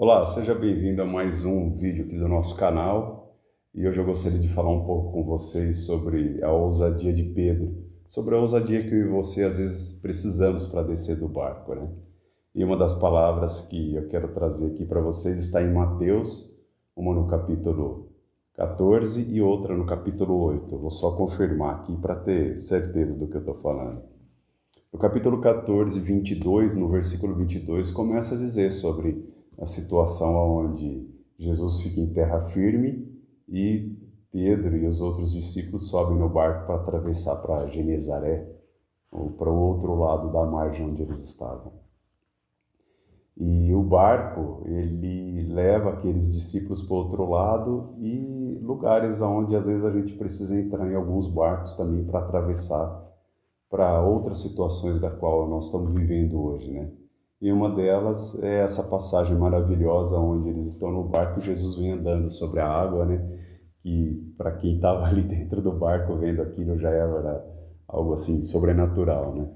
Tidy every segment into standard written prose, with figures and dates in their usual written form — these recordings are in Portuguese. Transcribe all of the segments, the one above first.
Olá, seja bem-vindo a mais um vídeo aqui do nosso canal. E hoje eu gostaria de falar um pouco com vocês sobre a ousadia de Pedro, sobre a ousadia que eu e você às vezes precisamos para descer do barco, né? E uma das palavras que eu quero trazer aqui para vocês está em Mateus, uma no capítulo 14 e outra no capítulo 8. Eu vou só confirmar aqui para ter certeza do que eu estou falando. No capítulo 14, 22, no versículo 22, começa a dizer sobre a situação onde Jesus fica em terra firme e Pedro e os outros discípulos sobem no barco para atravessar para Genezaré, ou para o outro lado da margem onde eles estavam. E o barco, ele leva aqueles discípulos para o outro lado e lugares onde às vezes a gente precisa entrar em alguns barcos também para atravessar para outras situações da qual nós estamos vivendo hoje, né? E uma delas é essa passagem maravilhosa onde eles estão no barco e Jesus vem andando sobre a água, né? Que para quem estava ali dentro do barco vendo aquilo já era algo assim sobrenatural, né?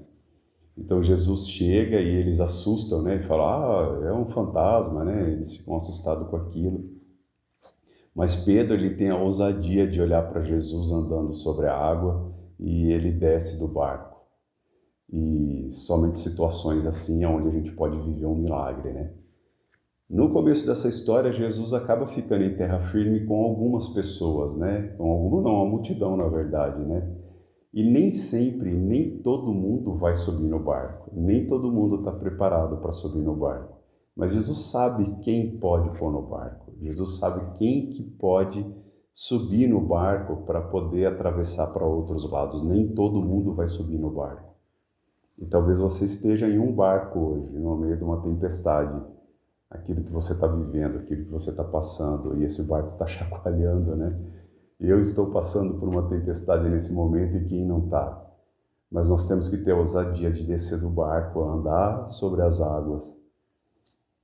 Então Jesus chega e eles assustam, né? E falam, é um fantasma, né? Eles ficam assustados com aquilo. Mas Pedro, ele tem a ousadia de olhar para Jesus andando sobre a água e ele desce do barco. E somente situações assim é onde a gente pode viver um milagre, né? No começo dessa história, Jesus acaba ficando em terra firme com algumas pessoas, né? Com alguma não, uma multidão, na verdade, né? E nem sempre, nem todo mundo vai subir no barco, nem todo mundo está preparado para subir no barco. Mas Jesus sabe quem pode pôr no barco. Jesus sabe quem que pode subir no barco para poder atravessar para outros lados. Nem todo mundo vai subir no barco. E talvez você esteja em um barco hoje, no meio de uma tempestade. Aquilo que você está vivendo, aquilo que você está passando, e esse barco está chacoalhando, né? Eu estou passando por uma tempestade nesse momento e quem não está? Mas nós temos que ter a ousadia de descer do barco, andar sobre as águas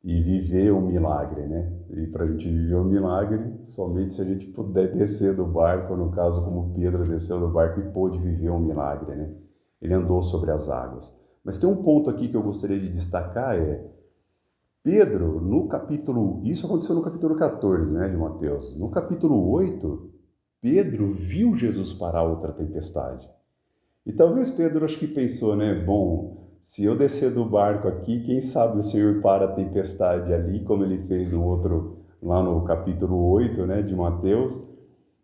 e viver um milagre, né? E para a gente viver um milagre, somente se a gente puder descer do barco, no caso como Pedro desceu do barco e pôde viver um milagre, né? Ele andou sobre as águas. Mas tem um ponto aqui que eu gostaria de destacar, Pedro, isso aconteceu no capítulo 14, né, de Mateus. No capítulo 8, Pedro viu Jesus parar outra tempestade. E talvez Pedro acho que pensou, né, bom, se eu descer do barco aqui, quem sabe o Senhor para a tempestade ali, como ele fez no outro, lá no capítulo 8, né, de Mateus.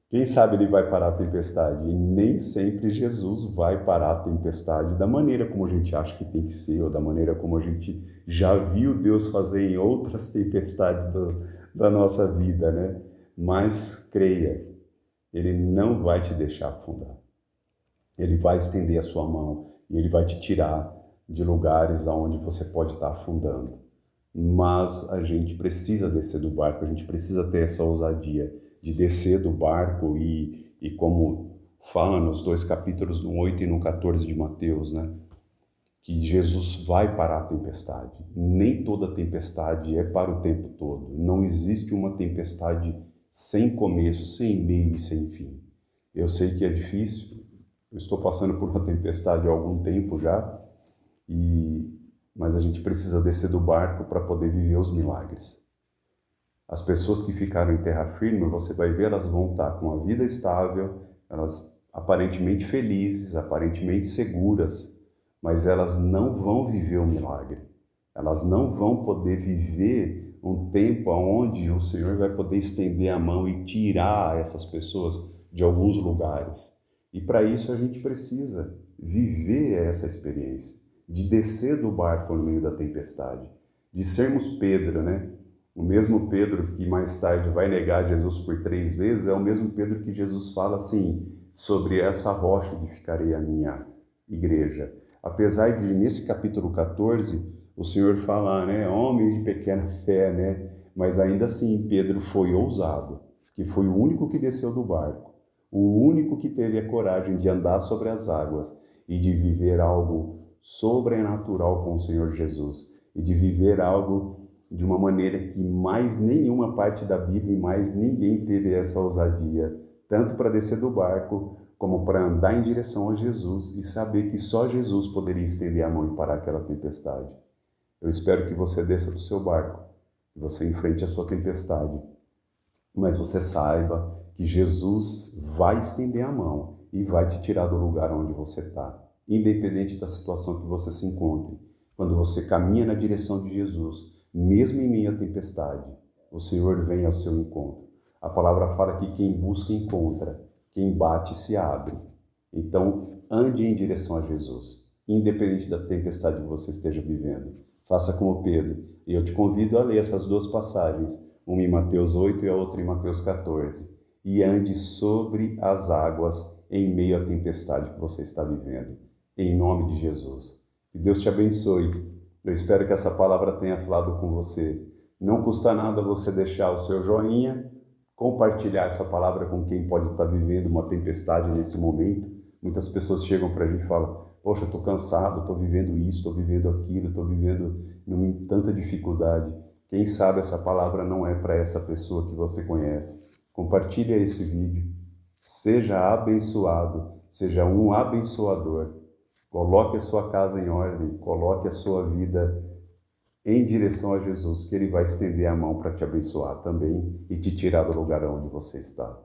Quem sabe ele vai parar a tempestade? E nem sempre Jesus vai parar a tempestade da maneira como a gente acha que tem que ser, ou da maneira como a gente já viu Deus fazer em outras tempestades da nossa vida, né? Mas creia, Ele não vai te deixar afundar. Ele vai estender a sua mão e Ele vai te tirar de lugares onde você pode estar afundando. Mas a gente precisa descer do barco, a gente precisa ter essa ousadia de descer do barco e como fala nos dois capítulos, no 8 e no 14 de Mateus, né? Que Jesus vai parar a tempestade. Nem toda tempestade é para o tempo todo. Não existe uma tempestade sem começo, sem meio e sem fim. Eu sei que é difícil, eu estou passando por uma tempestade há algum tempo já, mas a gente precisa descer do barco para poder viver os milagres. As pessoas que ficaram em terra firme, você vai ver, elas vão estar com uma vida estável, elas aparentemente felizes, aparentemente seguras, mas elas não vão viver o milagre. Elas não vão poder viver um tempo onde o Senhor vai poder estender a mão e tirar essas pessoas de alguns lugares. E para isso a gente precisa viver essa experiência, de descer do barco no meio da tempestade, de sermos Pedro, né? O mesmo Pedro que mais tarde vai negar Jesus por 3 vezes é o mesmo Pedro que Jesus fala assim, sobre essa rocha edificarei a minha igreja. Apesar de, nesse capítulo 14, o Senhor falar, né, homens de pequena fé, né? Mas ainda assim, Pedro foi ousado, que foi o único que desceu do barco, o único que teve a coragem de andar sobre as águas e de viver algo sobrenatural com o Senhor Jesus e de viver algo de uma maneira que mais nenhuma parte da Bíblia e mais ninguém teve essa ousadia, tanto para descer do barco, como para andar em direção a Jesus e saber que só Jesus poderia estender a mão e parar aquela tempestade. Eu espero que você desça do seu barco, que você enfrente a sua tempestade, mas você saiba que Jesus vai estender a mão e vai te tirar do lugar onde você está, independente da situação que você se encontre. Quando você caminha na direção de Jesus, mesmo em meio à tempestade, o Senhor vem ao seu encontro. A palavra fala que quem busca encontra, quem bate se abre. Então, ande em direção a Jesus, independente da tempestade que você esteja vivendo. Faça como Pedro. E eu te convido a ler essas duas passagens, uma em Mateus 8 e a outra em Mateus 14. E ande sobre as águas em meio à tempestade que você está vivendo. Em nome de Jesus. Que Deus te abençoe. Eu espero que essa palavra tenha falado com você. Não custa nada você deixar o seu joinha, compartilhar essa palavra com quem pode estar vivendo uma tempestade nesse momento. Muitas pessoas chegam para a gente e falam: poxa, eu estou cansado, estou vivendo isso, estou vivendo aquilo, estou vivendo tanta dificuldade. Quem sabe essa palavra não é para essa pessoa que você conhece. Compartilhe esse vídeo. Seja abençoado, seja um abençoador. Coloque a sua casa em ordem, coloque a sua vida em direção a Jesus, que Ele vai estender a mão para te abençoar também e te tirar do lugar onde você está.